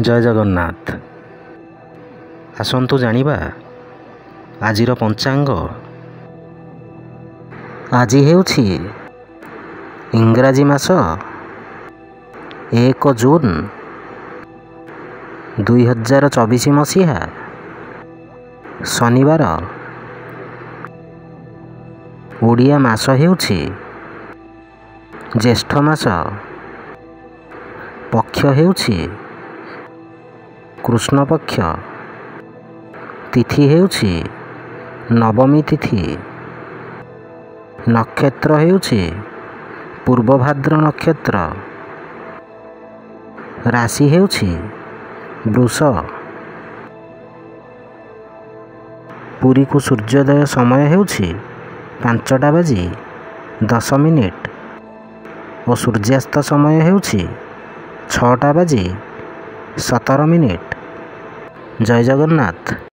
ଜୟ ଜଗନ୍ନାଥ। ଆସନ୍ତୁ ଜାଣିବା ଆଜିର ପଞ୍ଚାଙ୍ଗ। ଆଜି ହେଉଛି ଇଂରାଜୀ ମାସ 1 ଜୁନ 2024 ମସିହା ଶନିବାର। ଓଡ଼ିଆ ମାସ ହେଉଛି ଜ୍ୟେଷ୍ଠ ମାସ। ପକ୍ଷ ହେଉଛି କୃଷ୍ଣପକ୍ଷ। ତିଥି ହେଉଛି ନବମୀ ତିଥି। ନକ୍ଷତ୍ର ହେଉଛି ପୂର୍ବଭାଦ୍ର ନକ୍ଷତ୍ର। ରାଶି ହେଉଛି ବୃଷ। ପୁରୀକୁ ସୂର୍ଯ୍ୟୋଦୟ ସମୟ ହେଉଛି 5:10 ଓ ସୂର୍ଯ୍ୟାସ୍ତ ସମୟ ହେଉଛି 6:17। ଜୟ ଜଗନ୍ନାଥ।